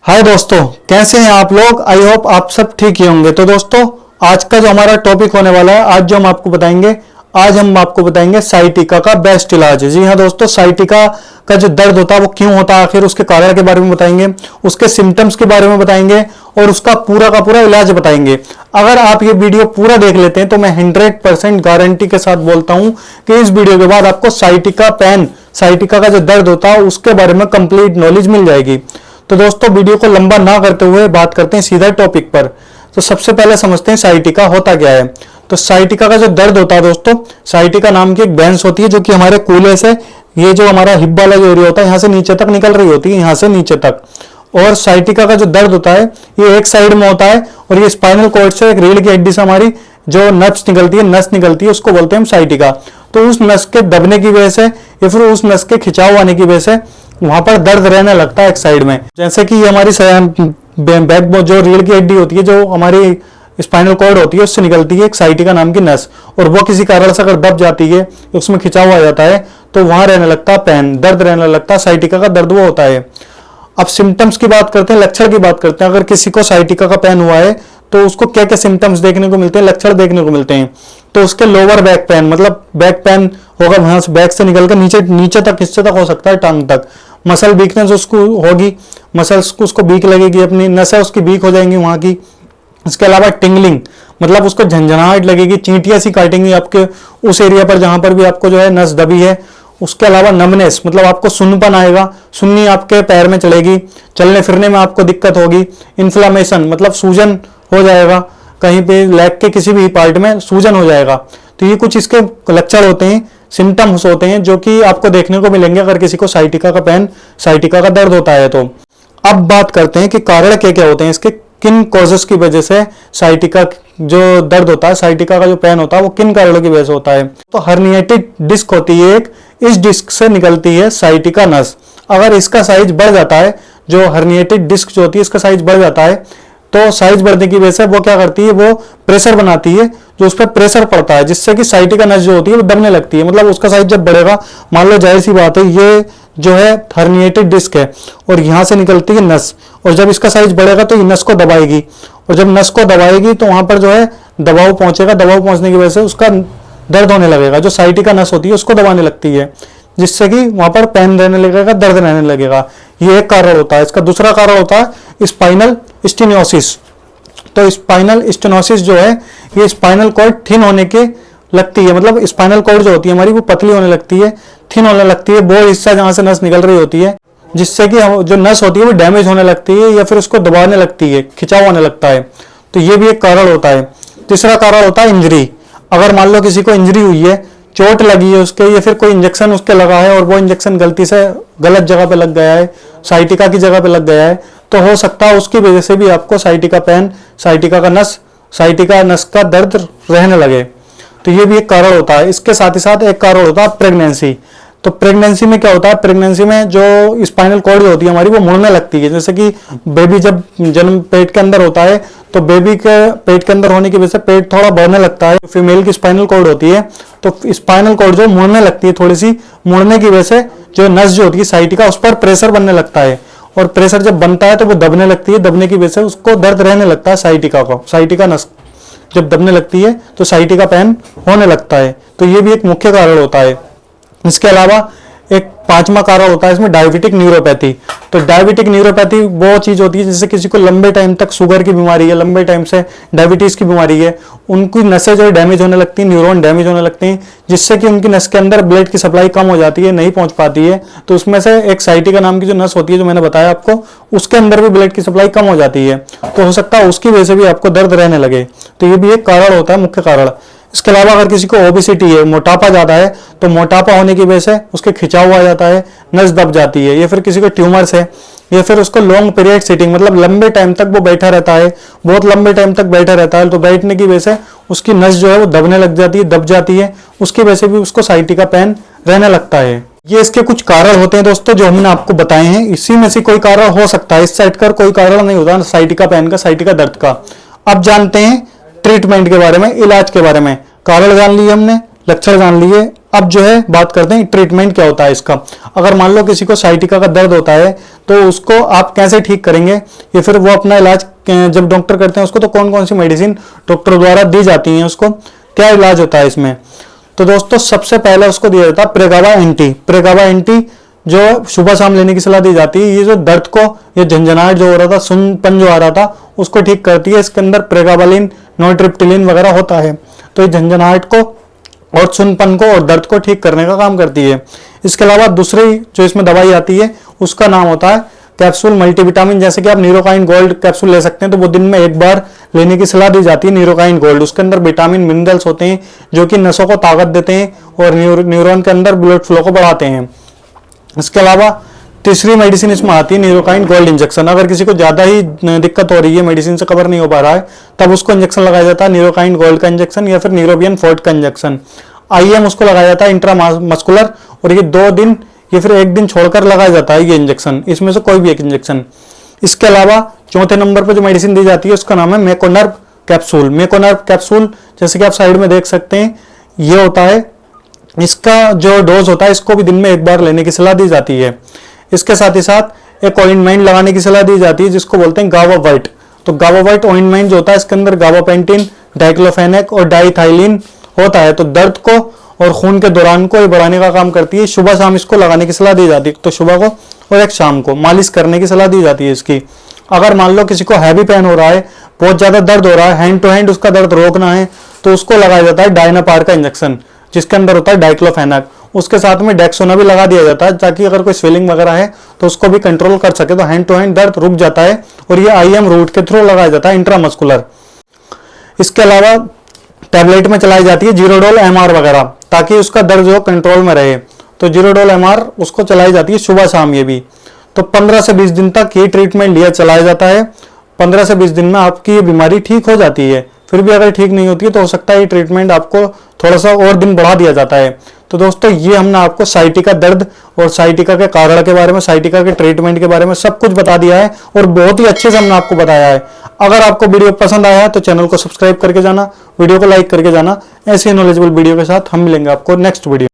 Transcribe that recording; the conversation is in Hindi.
हाय दोस्तों, कैसे हैं आप लोग। आई होप आप सब ठीक ही होंगे। तो दोस्तों, आज का जो हमारा टॉपिक होने वाला है, आज हम आपको बताएंगे साइटिका का बेस्ट इलाज। जी हाँ दोस्तों, साइटिका का जो दर्द होता है वो क्यों होता है, आखिर उसके कारण के बारे में बताएंगे, उसके सिम्टम्स के बारे में बताएंगे और उसका पूरा का पूरा इलाज बताएंगे। अगर आप ये वीडियो पूरा देख लेते हैं तो मैं 100% गारंटी के साथ बोलता हूं कि इस वीडियो के बाद आपको साइटिका का जो दर्द होता है उसके बारे में कंप्लीट नॉलेज मिल जाएगी। तो दोस्तों, वीडियो को लंबा ना करते हुए बात करते हैं सीधा टॉपिक पर। तो सबसे पहले समझते हैं साइटिका होता क्या है। तो साइटिका का जो दर्द होता है दोस्तों, साइटिका नाम की एक बेंस होती है जो कि हमारे कूल्हे से, ये जो हमारा हिप वाला जो एरिया होता है, यहाँ से नीचे तक निकल रही होती है, यहाँ से नीचे तक। और साइटिका का जो दर्द होता है ये एक साइड में होता है और ये स्पाइनल कॉर्ड से, एक रीढ़ की हड्डी से हमारी जो नस निकलती है उसको बोलते हैं हम साइटिका। तो उस नस के दबने की वजह से या फिर उस नस के खिंचाव आने की वजह से वहां पर दर्द रहने लगता है एक साइड में। जैसे कि ये हमारी बैकबोन, जो रीढ़ की हड्डी होती है, जो हमारी स्पाइनल कॉर्ड होती है, उससे निकलती है एक साइटिका नाम की नस, और वो किसी कारण से अगर दब जाती है, उसमें खिंचाव आ जाता है, तो वहां रहने लगता है पेन, दर्द रहने लगता है। साइटिका का दर्द वो होता है। अब सिम्टम्स की बात करते हैं, लक्षण की बात करते हैं। अगर किसी को साइटिका का पेन हुआ है तो उसको क्या क्या सिम्टम्स देखने को मिलते हैं, लक्षण देखने को मिलते हैं। तो उसके लोअर बैक पेन, मतलब बैक पेन होगा, वहां से बैक से निकलकर नीचे तक, हिस्से तक हो सकता है, टांग तक। मसल वीकनेस उसको होगी, मसल्स को उसको वीक लगेगी, अपनी नसें उसकी वीक हो जाएंगी वहां की। इसके अलावा टिंगलिंग, मतलब उसको झंझनाहट लगेगी, चींटियां सी काटेंगी आपके उस एरिया पर जहां पर भी आपको जो है नस दबी है। उसके अलावा नमनेस, मतलब आपको सुन्नपन आएगा, सुन्नी आपके पैर में चढ़ेगी, चलने फिरने में आपको दिक्कत होगी। इन्फ्लामेशन, मतलब सूजन हो जाएगा, कहीं पे लेग के किसी भी पार्ट में सूजन हो जाएगा। तो ये कुछ इसके लक्षण होते हैं, सिम्टम्स होते हैं, जो कि आपको देखने को मिलेंगे अगर किसी को साइटिका का दर्द होता है। तो अब बात करते हैं कि कारण क्या क्या होते हैं इसके, किन कॉजेस की वजह से साइटिका जो दर्द होता है, साइटिका का जो पेन होता है, वो किन कारणों की वजह से होता है। तो हर्निएटेड डिस्क होती है एक, इस डिस्क से निकलती है साइटिका नस। अगर इसका साइज बढ़ जाता है, जो हर्निएटेड डिस्क जो होती है इसका साइज बढ़ जाता है, तो साइज बढ़ने की वजह से वो क्या करती है, वो प्रेशर बनाती है, जो उस पर प्रेशर पड़ता है, जिससे कि साइटिका नस जो होती है वो दबने लगती है। मतलब उसका साइज जब बढ़ेगा, मान लो जाहिर सी बात है ये जो है हर्निएटेड डिस्क है और यहाँ से निकलती है नस, और जब इसका साइज बढ़ेगा तो ये नस को दबाएगी, और जब नस को दबाएगी तो वहां पर जो है दबाव पहुंचेगा, दबाव पहुंचने की वजह से उसका दर्द होने लगेगा। जो साइटिका नस होती है उसको दबाने लगती है, जिससे कि वहां पर पेन रहने लगेगा, दर्द रहने लगेगा। ये एक कारण होता है। इसका दूसरा कारण होता है स्पाइनल स्टेनोसिस। तो स्पाइनल स्टेनोसिस जो है, ये स्पाइनल कॉर्ड थिन होने के लगती है, मतलब स्पाइनल कॉर्ड जो होती है हमारी वो पतली होने लगती है, थिन होने लगती है, वो हिस्सा जहां से नस निकल रही होती है, जिससे कि जो नस होती है वो डैमेज होने लगती है या फिर उसको दबाने लगती है, खिंचाव होने लगता है। तो ये भी एक कारण होता है। तीसरा कारण होता है इंजरी। अगर मान लो किसी को इंजरी हुई है, चोट लगी है उसके, या फिर कोई इंजेक्शन उसके लगा है और वो इंजेक्शन गलती से गलत जगह पे लग गया है, साइटिका की जगह पे लग गया है, तो हो सकता है उसकी वजह से भी आपको साइटिका पेन, साइटिका नस का दर्द रहने लगे। तो ये भी एक कारण होता है। इसके साथ ही साथ एक कारण होता है प्रेगनेंसी। तो प्रेगनेंसी में क्या होता है, प्रेगनेंसी में जो स्पाइनल कॉर्ड जो होती है हमारी वो मुड़ने लगती है। जैसे कि बेबी जब जन्म पेट के अंदर होता है, तो बेबी के पेट के अंदर होने की वजह से पेट थोड़ा बढ़ने लगता है। फीमेल की स्पाइनल कॉर्ड होती है, तो स्पाइनल कॉर्ड जो मुड़ने लगती है, थोड़ी सी मुड़ने की वजह से जो नस जो होती है साइटिका, उस पर प्रेशर बनने लगता है, और प्रेशर जब बनता है तो वो दबने लगती है, दबने की वजह से उसको दर्द रहने लगता है साइटिका नस जब दबने लगती है तो साइटिका पेन होने लगता है। तो ये भी एक मुख्य कारण होता है। इसके अलावा एक पांचवा कारण होता है इसमें डायबिटिक न्यूरोपैथी। तो डायबिटिक न्यूरोपैथी वो चीज होती है जैसे किसी को लंबे टाइम तक शुगर की बीमारी है, लंबे टाइम से डायबिटीज की बीमारी है, उनकी नसें जो डैमेज होने लगती हैं, न्यूरॉन डैमेज होने लगते हैं, जिससे कि उनकी नस के अंदर ब्लड की सप्लाई कम हो जाती है, नहीं पहुंच पाती है। तो उसमें से एक साइटिका नाम की जो नस होती है, जो मैंने बताया आपको, उसके अंदर भी ब्लड की सप्लाई कम हो जाती है, तो हो सकता है उसकी वजह से भी आपको दर्द रहने लगे। तो ये भी एक कारण होता है, मुख्य कारण। इसके अलावा अगर किसी को ओबेसिटी है, मोटापा ज्यादा है, तो मोटापा होने की वजह से उसके खिंचाव आ जाता है, नस दब जाती है, या फिर किसी को ट्यूमर्स है, या फिर उसको लॉन्ग पीरियड सिटिंग, मतलब लंबे टाइम तक वो बैठा रहता है, बहुत लंबे टाइम तक बैठा रहता है, तो बैठने की वजह से उसकी नस जो है वो दबने लग जाती है, दब जाती है, उसकी वजह से भी उसको साइटिका पेन रहने लगता है। ये इसके कुछ कारण होते हैं दोस्तों जो हमने आपको बताए हैं। इसी में से कोई कारण हो सकता है, इस साइड का कोई कारण नहीं होता साइटिका पेन का, साइटिका दर्द का। अब जानते हैं ट्रीटमेंट के बारे में, इलाज के बारे में। कारण जान लिए हमने, लक्षण जान लिए, अब जो है बात करते हैं ट्रीटमेंट क्या होता है इसका। अगर मान लो किसी को साइटिका का दर्द होता है तो उसको आप कैसे ठीक करेंगे, या फिर वो अपना इलाज जब डॉक्टर करते हैं उसको, तो कौन कौन सी मेडिसिन डॉक्टर द्वारा दी जाती हैं, उसको क्या इलाज होता है इसमें। तो दोस्तों सबसे पहले उसको दिया जाता है प्रेगावा एंटी। प्रेगावा एंटी जो सुबह शाम लेने की सलाह दी जाती है, ये जो दर्द को, ये झंझनाहट जो हो रहा था, सुनपन जो आ रहा था, उसको ठीक करती है। इसके अंदर प्रेगाबालिन, नोट्रिप्टिलिन वगैरह होता है, तो ये झंझनाहट को और सुनपन को और दर्द को ठीक करने का काम करती है। इसके अलावा दूसरी जो इसमें दवाई आती है उसका नाम होता है कैप्सूल मल्टीविटामिन। जैसे कि आप न्यूरोकाइन गोल्ड कैप्सूल ले सकते हैं, तो वो दिन में एक बार लेने की सलाह दी जाती है न्यूरोकाइन गोल्ड। उसके अंदर विटामिन मिनरल्स होते हैं जो कि नसों को ताकत देते हैं और न्यूरॉन के अंदर ब्लड फ्लो को बढ़ाते हैं। इसके अलावा तीसरी मेडिसिन इसमें आती है न्यूरोकाइन गोल्ड इंजेक्शन। अगर किसी को ज्यादा ही दिक्कत हो रही है, मेडिसिन से कवर नहीं हो पा रहा है, तब उसको इंजेक्शन लगाया जाता है न्यूरोकाइन गोल्ड का इंजेक्शन या फिर न्यूरोबियन फोर्ट का इंजेक्शन। आईएम उसको लगाया जाता है इंट्रामस्कुलर, और ये 2 दिन या फिर 1 दिन छोड़कर लगाया जाता है ये इंजेक्शन, इसमें से कोई भी एक इंजेक्शन। इसके अलावा चौथे नंबर पर जो मेडिसिन दी जाती है उसका नाम है मेकोनर्व कैप्सूल। मेकोनर्व कैप्सूल जैसे कि आप साइड में देख सकते हैं, ये होता है, इसका जो डोज होता है इसको भी दिन में 1 बार लेने की सलाह दी जाती है। इसके साथ ही साथ एक ऑइंटमेंट लगाने की सलाह दी जाती है जिसको बोलते हैं गावा वाइट। तो गावा वाइट ऑइंटमेंट जो होता है इसके अंदर गावापेंटिन, डाइक्लोफेनेक और डाइथाइलिन होता है, तो दर्द को और खून के दौरान को ये बढ़ाने का काम करती है। सुबह शाम इसको लगाने की सलाह दी जाती है, तो सुबह को और एक शाम को मालिश करने की सलाह दी जाती है इसकी। अगर मान लो किसी को हैवी पेन हो रहा है, बहुत ज्यादा दर्द हो रहा है, हैंड टू हैंड उसका दर्द रोकना है, तो उसको लगाया जाता है डायनापार का इंजेक्शन जिसके अंदर होता है डाइक्लोफेनाक। उसके साथ में डेक्सोना भी लगा दिया जाता है ताकि अगर कोई स्वेलिंग वगैरह है तो उसको भी कंट्रोल कर सके, तो हैंड टू हैंड दर्द रुक जाता है। और ये आईएम रूट के थ्रू लगाया जाता है इंट्रामस्कुलर। इसके अलावा टैबलेट में चलाई जाती है जीरोडोल एमआर वगैरह, ताकि उसका दर्द जो कंट्रोल में रहे, तो जीरोडोल एमआर उसको चलाई जाती है सुबह शाम। ये भी तो 15 से 20 दिन तक ये ट्रीटमेंट लिया चलाया जाता है। 15 से 20 दिन में आपकी ये बीमारी ठीक हो जाती है। फिर भी अगर ठीक नहीं होती है तो हो सकता है ये ट्रीटमेंट आपको थोड़ा सा और दिन बढ़ा दिया जाता है। तो दोस्तों ये हमने आपको साइटिका दर्द और साइटिका के कारण के बारे में, साइटिका के ट्रीटमेंट के बारे में सब कुछ बता दिया है और बहुत ही अच्छे से हमने आपको बताया है। अगर आपको वीडियो पसंद आया है तो चैनल को सब्सक्राइब करके जाना, वीडियो को लाइक करके जाना। ऐसे नॉलेजेबल वीडियो के साथ हम मिलेंगे आपको नेक्स्ट वीडियो।